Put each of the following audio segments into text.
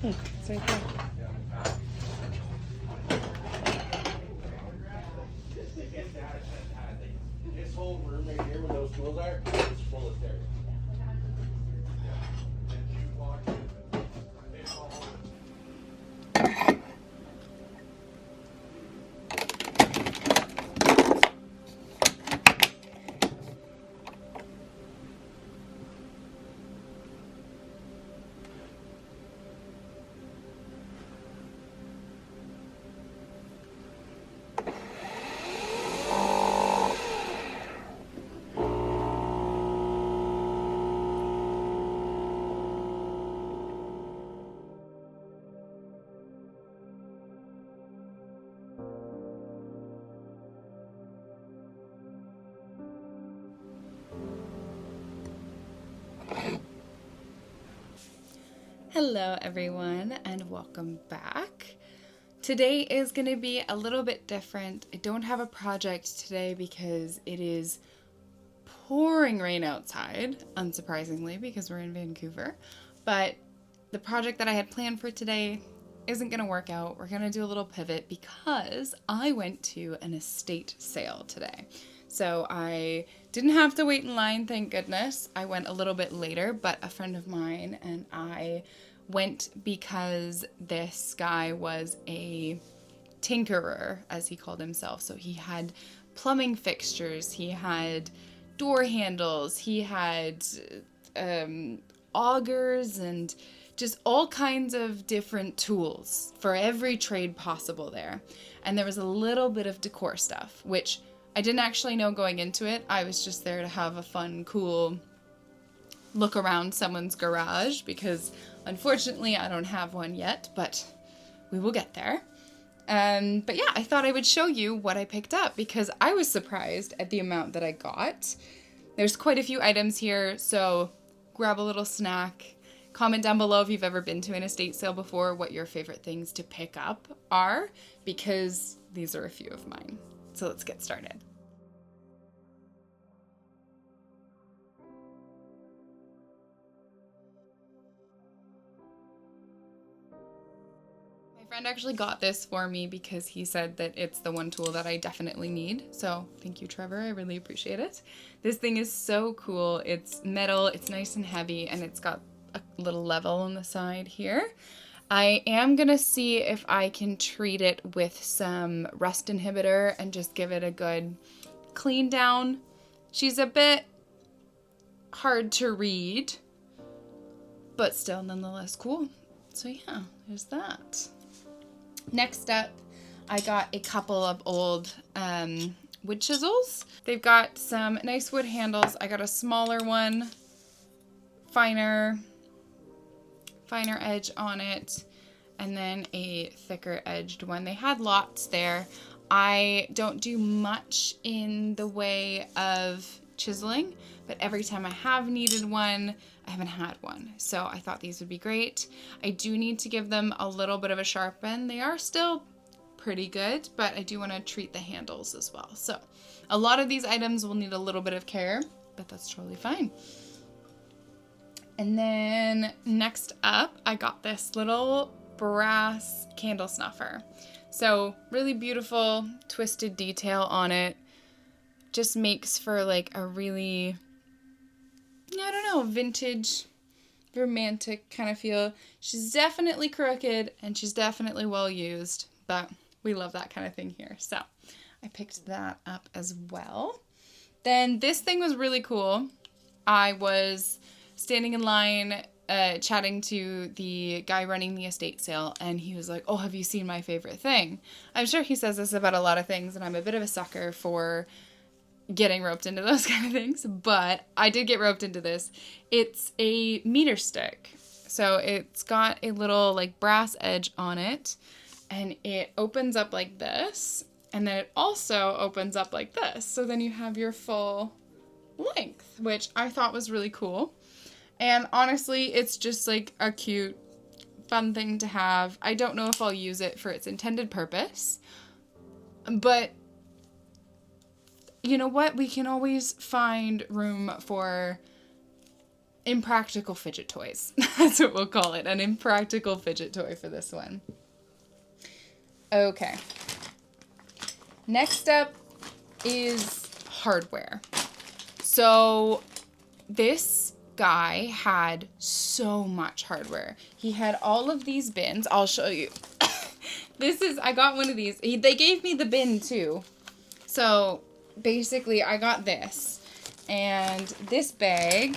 It's right there. This whole room right here where those tools are is full of stairs. Hello everyone and welcome back. Today is going to be a little bit different. I don't have a project today because it is pouring rain outside, unsurprisingly because we're in Vancouver. But the project that I had planned for today isn't going to work out. We're going to do a little pivot because I went to an estate sale today. So I didn't have to wait in line, thank goodness. I went a little bit later, but a friend of mine and I went because this guy was a tinkerer, as he called himself. So he had plumbing fixtures, he had door handles, he had augers and just all kinds of different tools for every trade possible there. And there was a little bit of decor stuff, which I didn't actually know going into it. I was just there to have a fun, cool look around someone's garage because unfortunately I don't have one yet, but we will get there. But yeah, I thought I would show you what I picked up because I was surprised at the amount that I got. There's quite a few items here, so grab a little snack. Comment down below if you've ever been to an estate sale before, what your favorite things to pick up are, because these are a few of mine. So let's get started. My friend actually got this for me because he said that it's the one tool that I definitely need. So thank you, Trevor. I really appreciate it. This thing is so cool. It's metal, it's nice and heavy, and it's got a little level on the side here. I am going to see if I can treat it with some rust inhibitor and just give it a good clean down. She's a bit hard to read, but still nonetheless cool. So yeah, there's that. Next up, I got a couple of old wood chisels. They've got some nice wood handles. I got a smaller one, finer edge on it, and then a thicker edged one. They had lots there. I don't do much in the way of chiseling, but every time I have needed one, I haven't had one. So I thought these would be great. I do need to give them a little bit of a sharpen. They are still pretty good, but I do want to treat the handles as well. So a lot of these items will need a little bit of care, but that's totally fine. And then next up, I got this little brass candle snuffer. So really beautiful twisted detail on it. Just makes for like a really, I don't know, vintage, romantic kind of feel. She's definitely crooked and she's definitely well used, but we love that kind of thing here. So I picked that up as well. Then this thing was really cool. I was standing in line chatting to the guy running the estate sale, and he was like, oh, have you seen my favorite thing? I'm sure he says this about a lot of things, and I'm a bit of a sucker for getting roped into those kind of things, but I did get roped into this. It's a meter stick. So it's got a little like brass edge on it, and it opens up like this, and then it also opens up like this. So then you have your full length, which I thought was really cool. And honestly, it's just like a cute, fun thing to have. I don't know if I'll use it for its intended purpose, but you know what? We can always find room for impractical fidget toys. That's what we'll call it, an impractical fidget toy for this one. Okay. Next up is hardware. So this guy had so much hardware. He had all of these bins. I'll show you. I got one of these. They gave me the bin too. So basically I got this. And this bag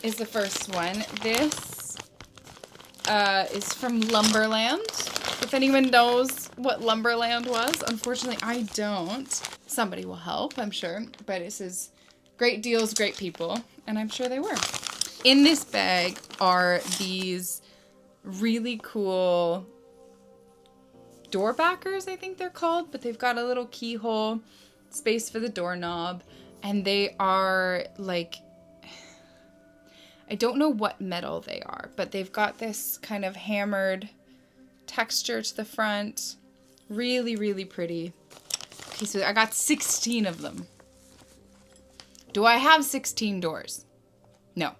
is the first one. This is from Lumberland. If anyone knows what Lumberland was, unfortunately I don't. Somebody will help, I'm sure. But it says great deals, great people. And I'm sure they were. In this bag are these really cool door backers, I think they're called. But they've got a little keyhole, space for the doorknob. And they are like, I don't know what metal they are, but they've got this kind of hammered texture to the front. Really, really pretty. Okay, so I got 16 of them. Do I have 16 doors? No.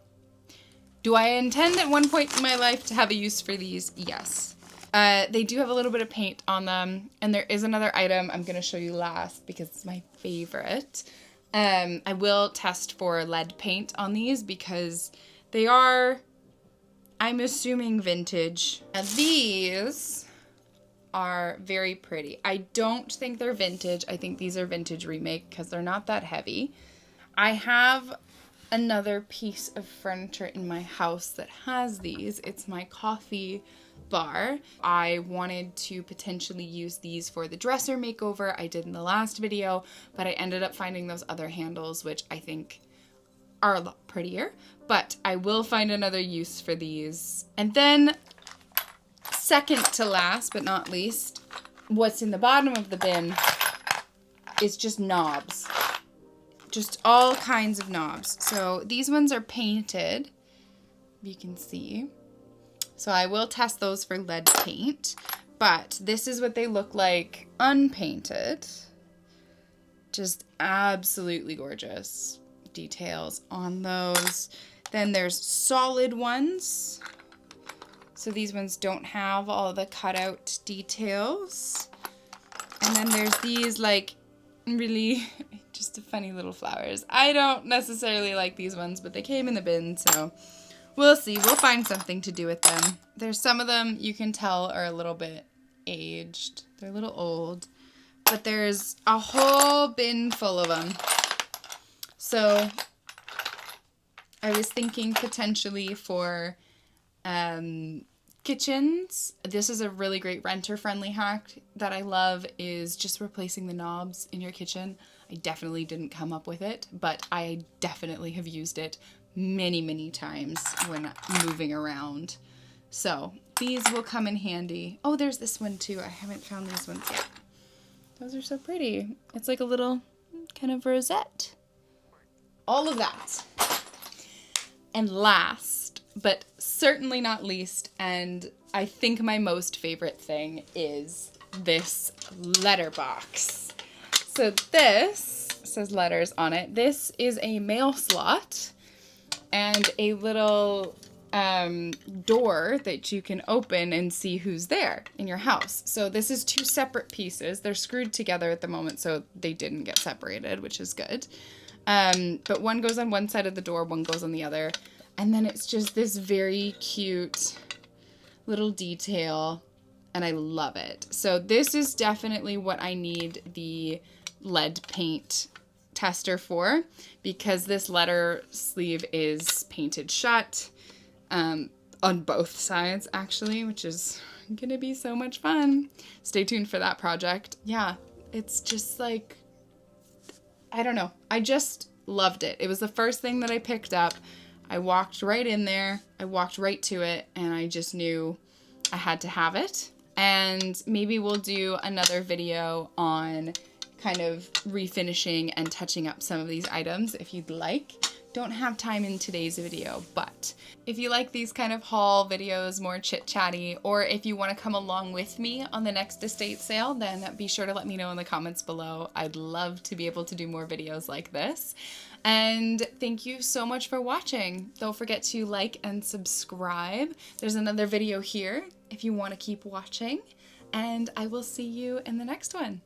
Do I intend at one point in my life to have a use for these? Yes. They do have a little bit of paint on them, and there is another item I'm going to show you last because it's my favorite. I will test for lead paint on these because they are, I'm assuming, vintage. Now these are very pretty. I don't think they're vintage. I think these are vintage remake because they're not that heavy. I have another piece of furniture in my house that has these. It's my coffee bar. I wanted to potentially use these for the dresser makeover I did in the last video, but I ended up finding those other handles, which I think are a lot prettier, but I will find another use for these. And then second to last but not least, what's in the bottom of the bin is just knobs. Just all kinds of knobs. So these ones are painted, you can see. So I will test those for lead paint, but this is what they look like unpainted. Just absolutely gorgeous details on those. Then there's solid ones. So these ones don't have all the cutout details. And then there's these like really just funny little flowers. I don't necessarily like these ones, but they came in the bin, so we'll see. We'll find something to do with them. There's some of them you can tell are a little bit aged. They're a little old. But there's a whole bin full of them. So I was thinking potentially for kitchens. This is a really great renter-friendly hack that I love, is just replacing the knobs in your kitchen. I definitely didn't come up with it, but I definitely have used it many, many times when moving around. So these will come in handy. Oh, there's this one too. I haven't found these ones yet. Those are so pretty. It's like a little kind of rosette. All of that. And last, but certainly not least, and I think my most favorite thing, is this letterbox. So this says letters on it. This is a mail slot and a little door that you can open and see who's there in your house. So this is two separate pieces. They're screwed together at the moment, so they didn't get separated, which is good. But one goes on one side of the door, one goes on the other. And then it's just this very cute little detail, and I love it. So this is definitely what I need the lead paint tester for, because this letter sleeve is painted shut on both sides, actually, which is gonna be so much fun. Stay tuned for that project. Yeah, it's just like, I don't know. I just loved it. It was the first thing that I picked up. I walked right in there. I walked right to it, and I just knew I had to have it. And maybe we'll do another video on kind of refinishing and touching up some of these items if you'd like. Don't have time in today's video, but if you like these kind of haul videos, more chit-chatty, or if you want to come along with me on the next estate sale, then be sure to let me know in the comments below. I'd love to be able to do more videos like this. And thank you so much for watching. Don't forget to like and subscribe. There's another video here if you want to keep watching. And I will see you in the next one.